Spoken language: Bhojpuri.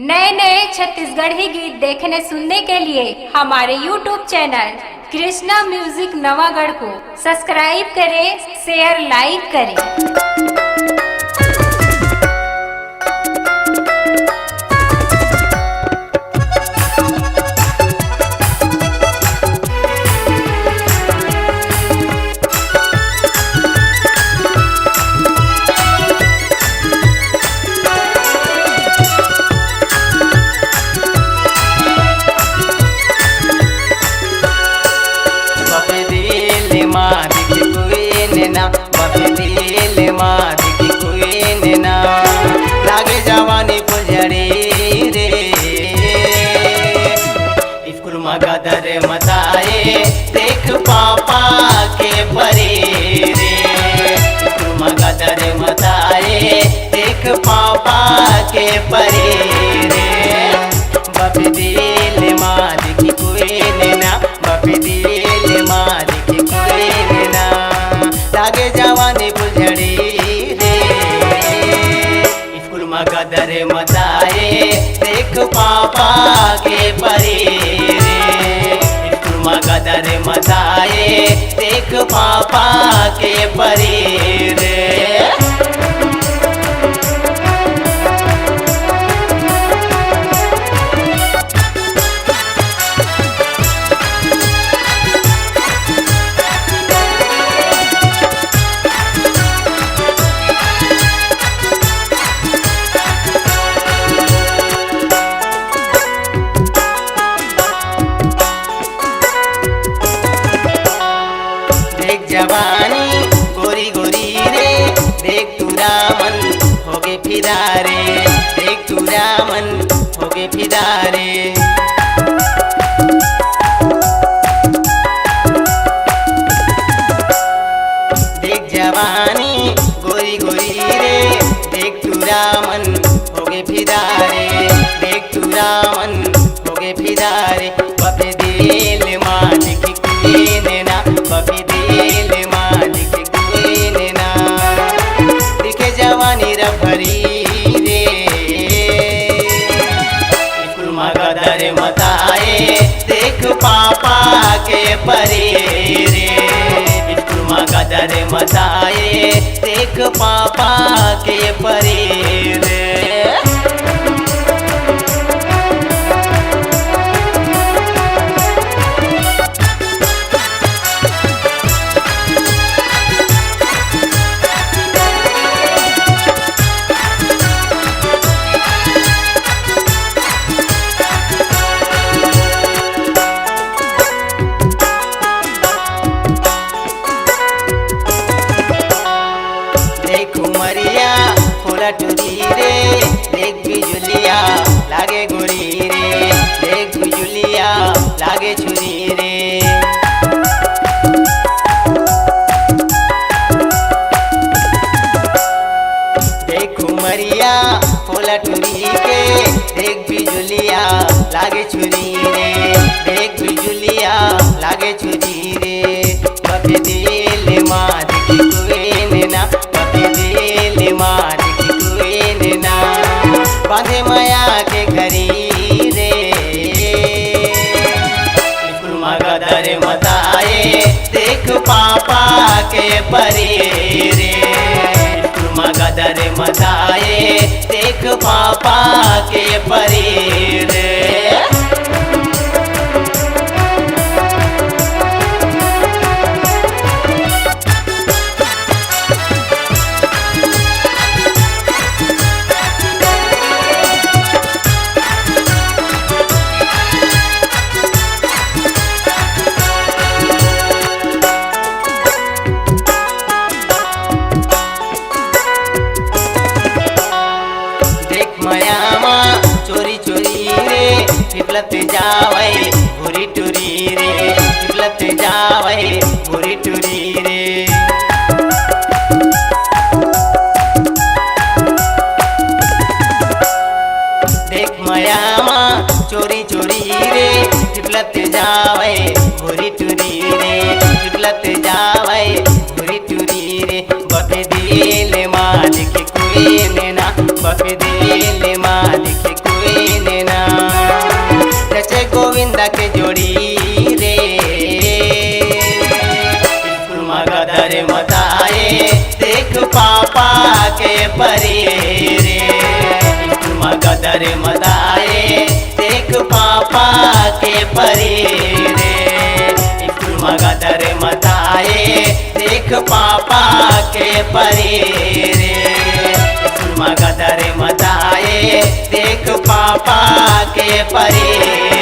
नए नए छत्तीसगढ़ी गीत देखने सुनने के लिए हमारे YouTube channel Krishna music Navagarh को सब्सक्राइब करें, शेयर लाइक करें। लागे जवानी फुलझड़ी रे स्कूल में गदर मताए देख पापा के परे रे स्कूल में गदर मताए देख पापा के परे रे बाप दिल मार की कोई ना बाप दिल मार की कोई ना लागे जवानी फुलझड़ी गदर मचाए देख पापा के परे रे स्कूल में गदर मचाए देख पापा के परे रे। जवानी गोरी गोरी रे देख तुरा मन होगे फिरा रे देख तुरा मन होगे फिरा रे देख जवानी गोरी गोरी रे देख तुरा मन होगे फिरा रे देख तुरा मन होगे फिरा रे बापे दिल मालिक की ना बापे जवानी रफरी रे स्कूल में गदर मताए देख पापा के परे रे स्कूल में गदर मताए देख पापा के परे रे। टूरी रे देख बिजुलिया लागे गोरी रे देख बिजुलिया लागे छुरी रे देख उमरिया फूला टूरी के देख बिजुलिया लागे छुरी रे देख बिजुलिया लागे छुरी रे बापे दिल मार की कोई ना बापे दिल मार बांधे माया के घरी रे स्कूल में गदर मताए देख पापा के परे रे स्कूल में गदर मताए देख पापा के परे रे। चोरी चोरी रे पिपलत जावे भूरी टूरी रे पिपलत जावे भूरी टूरी रे देख मयामा चोरी चोरी रे पिपलत जावे भूरी टूरी रे पिपलत जावे भूरी टूरी रे बापे दिल मालिक कोई ना बापे दिल मालिक कोई मदाए देख पापा के परी रे मगदर मदाए देख पापा के परी रे मगदर मदाए देख पापा के परी रे मगदर मदाए देख पापा के परी